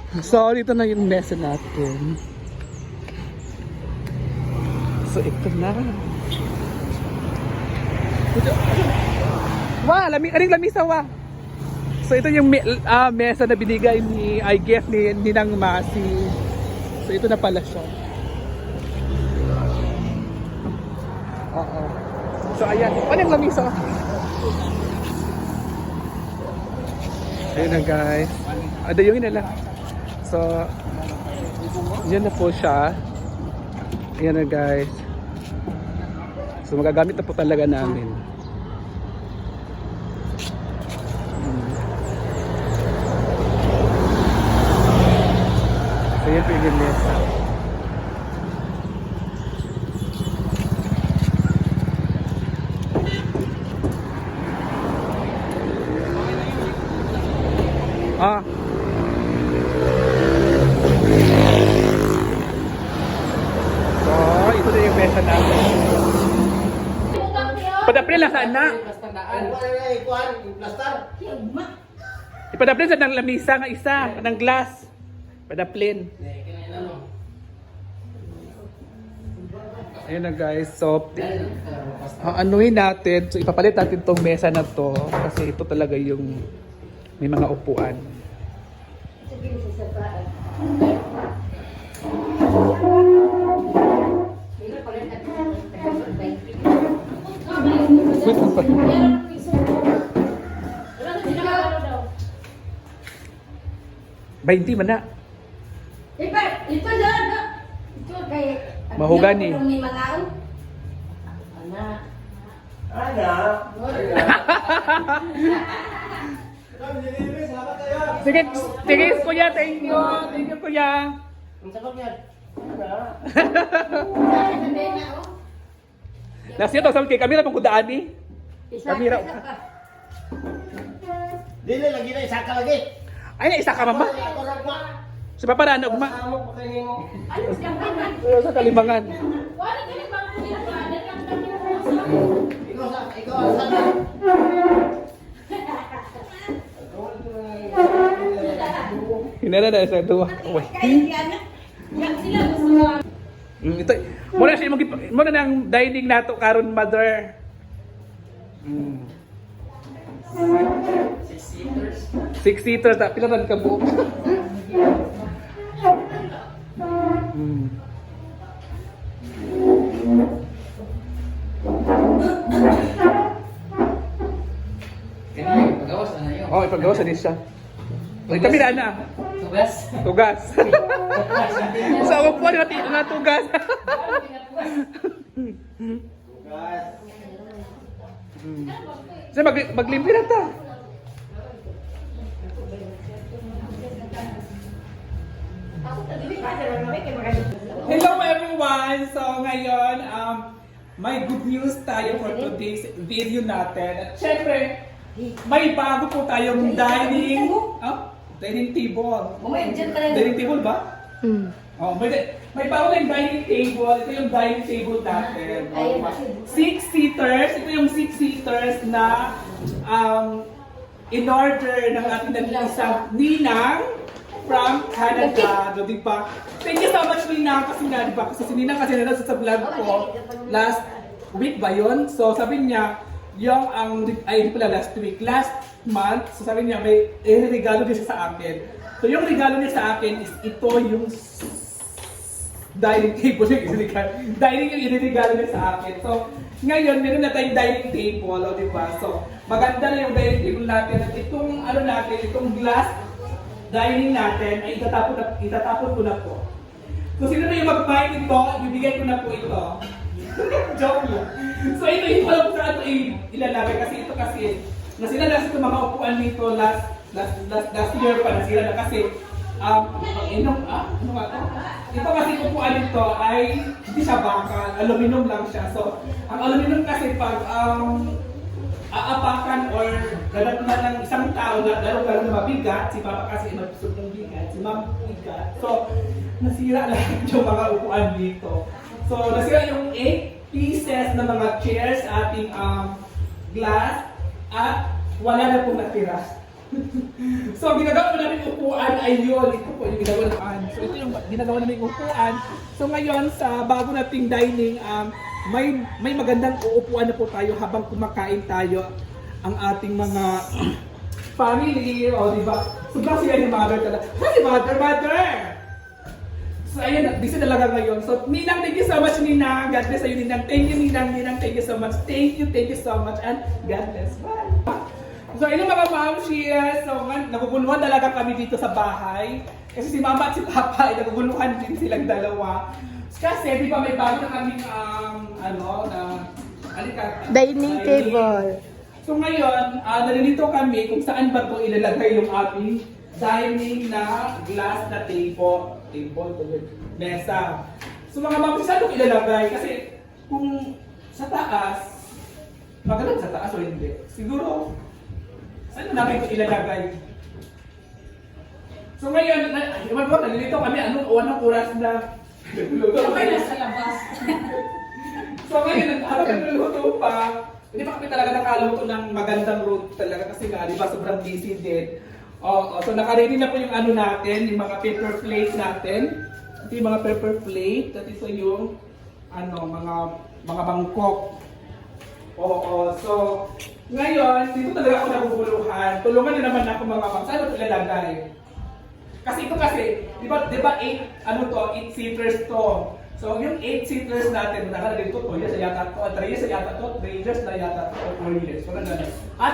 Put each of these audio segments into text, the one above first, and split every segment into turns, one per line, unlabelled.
So, dito na yung mesa natin. So, ito na. Wah, aring lamisa, wah. So, ito yung mesa na binigay ni, I guess, ni Ninang Masi. So, ito na pala siya. Oo. So, ayan. Ano yung lamisa? Ayun na, guys. Adayungin na lang. So, yan na po siya. Ayan na, guys. So, magagamit na po talaga namin. So, yan po yung mesa. Ah. So, ito na yung mesa natin. Padapril na saan na? Ipadapril sa ng lamisa nga isa, ng glass. Padaplin. Ayun na guys, so anuhin natin, so ipapalit natin tong mesa na to kasi ito talaga yung may mga upuan. Bainti man na.
Ito dyan. Ito kay...
Mahugani. Sige, sige kuya, thank you. Thank you kuya. Nasiya to sa kay kamera pang kudaan ni. Kamera.
Dili lagi na isa ka lagi.
Ay na isa ka mama. Sa paparaan og ma. Sa kalimangan. Hinara na sa duwa. Ito, muna siya muna nang dining nato karon mother. 6 seaters ta pila man ka buok. Oh, ipagawas na siya. Ay, kami na.
Tugas?
Tugas. Sa ako po na tugas. Sa maglimpi na ta. Hello everyone! So ngayon, may good news tayo for today's video natin. At syempre, may bago po tayong dining table. Dining table ba? Oh, may bago tayong dining table. Ito yung dining table natin. 6 seaters. Ito yung 6 seaters na in-order ng ating nag-iisang Ninang from Canada. So, di ba? Thank you so much, Ninang. Kasi nga, di ba? Kasi si Ninang kasi nanonood sa vlog ko last week ba yun? So, sabi niya, yung hindi pala last week, last month, so sabi niya may regalo din siya sa akin. So yung regalo niya sa akin is ito yung dining table. Dining yung iregalo niya sa akin. So ngayon, meron na tayong dining table, o diba? So maganda na yung dining table natin. At itong itong glass dining natin ay itatapon ko na po. So sino na yung mag-buy nito, ibibigay ko na po ito. Joke lang. So ito yung alam ko saan ito ilalagay kasi ito kasi nasira na sa mga upuan nito last year pa nasira na kasi ano ba ito? Ito kasi upuan nito ay hindi siya bakal, aluminum lang siya. So ang aluminum kasi pag aapakan or dadatunan ng isang tao na lalo na mabigat, si Papa kasi nagsusot ng bigat, si Ma'am bigat. So nasira lang yung mga upuan dito. So, nasira yung 8 pieces na mga chairs sa ating glass at wala na pong natira. So, ginagawa namin upuan ay yun. Ito po yung ginagawa namin. So, ito yung ginagawa namin upuan. So, ngayon sa bago nating dining, may magandang uupuan na po tayo habang kumakain tayo ang ating mga family. O, di ba? Sobrang siya ni mother talaga. Kasi mother! So, ayun, busy talaga ngayon. So, Ninang, thank you so much, Ninang. God bless sa'yo, Ninang. Thank you, Ninang. Ninang, thank you so much. Thank you so much. And God bless. Bye! So, ayun mga ma'am-shias. So, naguguluhan talaga kami dito sa bahay. Kasi si mama at si papa ay naguguluhan din silang dalawa. Kasi, di ba may bago na kaming,
Dining table.
So, ngayon, nalilito kami kung saan ba ito ilalagay yung ating dining na glass na table, mesa. So mga ma'am, saan ito ilalagay? Kasi kung sa taas, maganda sa taas o hindi? Siguro, saan namin ito ilalagay? So ngayon, nalilito kami, anong oras na?
Okay na sa labas.
So ngayon, habang nagluluto pa, hindi pa kami talaga nakaluto ng magandang root talaga kasi nga, di ba, sobrang busy din. So naka-ready na po yung ano natin, yung mga paper plate natin. Ito yung mga paper plate, at ito yung mga mangkok. So ngayon, dito talaga ako naguguluhan. Tulungan niyo naman ako mga ma'am, saan ito ilalagay? Kasi ito kasi, di ba 8 seaters to. So yung 8 seaters natin, nakalagay ito, 2 years na yata to, 3 years na yata to, 3 years na yata to, 4 years. Wala na.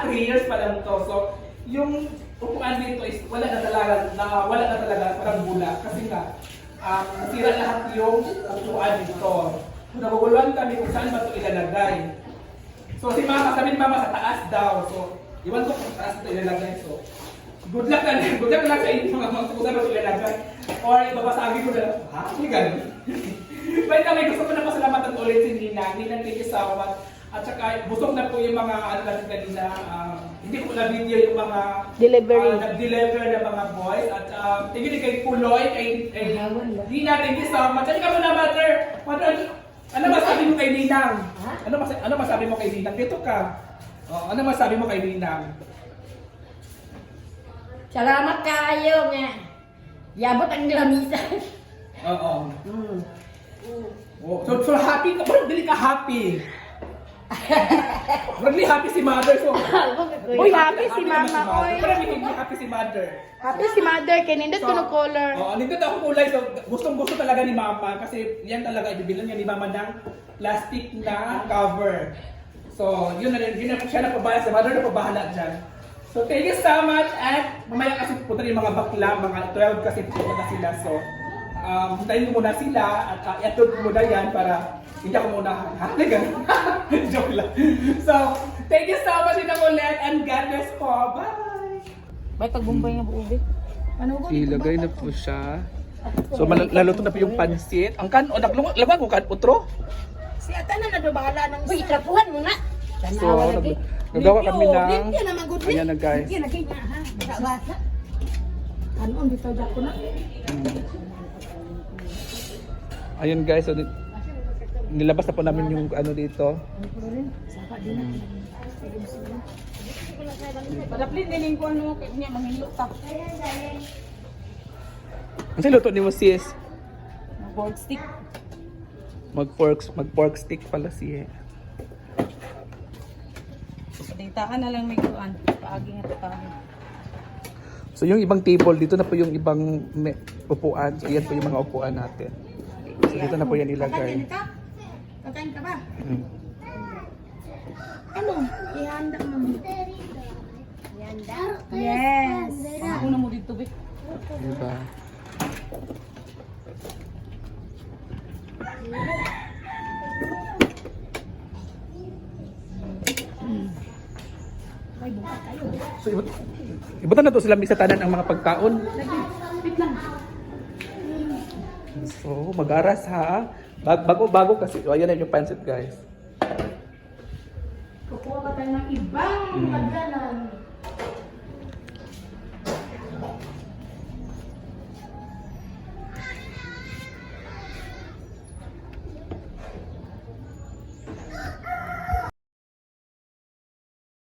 3 years pa lang to. So yung upuan dito is wala na talaga, parang bula. Kasi nga, nasira lahat yung upuan dito. So naguguluhan kami kung saan ba ito ilalagay. So si mama, sabi ni mama sa taas daw. So iwan ko kung taas ito ilalagay. So good luck na lang sa inyo mga mga kung saan ba ito ilalagay. Or ibabasagin ko na, hindi ganun. But kami, gusto ko na pasalamatan ulit si Ninang. Ninang, thank you so much. At saka, busog na po yung mga natin kanina. Hindi ko na video yung mga nag-deliver na mga boys. At thank you kay Puloy, kay Nina, thank you so much. At ikaw muna, Mother. Ano masabi mo kay Ninang? Ano masabi mo kay Ninang? Dito ka. Ano masabi mo kay Ninang?
Salamat kayo nga. Yabot ang lamisan.
Oo. So happy ka? Parang dili ka happy. Really happy si Mother. So,
Uy, happy si Mama, oy.
Parang hindi happy si Mother.
Happy si Mother, kaya nindot ko ng color.
Nindot ako kulay. So, gustong-gusto talaga ni Mama. Kasi yan talaga, ibibilan niya ni Mama ng plastic na cover. So, yun na rin. Siya na pabahala. Si Mother na pabahala dyan. So, thank you so much. At mamaya kasi pupunta yung mga bakla. Mga 12 kasi pupunta na sila. So, hintayin ko muna sila. At i-upload ko muna yan para hindi ako muna joke lang. So, thank you so much din ulit and God bless po. Bye!
May pagbumbay nga buubit.
Ilagay na po siya. So, laloto na po yung pansit. Ang naglagay ko kan utro?
Si Ata na nadubahala ng... Uy, trapuhan mo na.
So, nagawa kami ng...
Limpyo naman, good
Ayan na guys.
Limpyo na kanya, ha? Basa. Ano, ang dito dyan ko na?
Ayun guys, so, nilabas na po namin yung ano dito.
Padaplin din ko ano, kanya manghilot ta.
Ang luto ni mo sis?
Board stick.
Mag-pork stick pala siya.
Dita ka na lang may kuan. Paagi nga to tayo.
So yung ibang table, dito na po yung ibang upuan. So yan po yung mga upuan natin. So dito na po yan ilagay.
Kakain ka ba?
Ano? Ihanda mo.
Yes. Una mo dito, Bik.
Diba? So ibutan na to sila sa tanan ang mga pagkaon.
Wait lang.
So mag-aras ha. Bago kasi. So, ayan na yung pancit guys.
Kukuha ka tayo ng ibang pagkanan.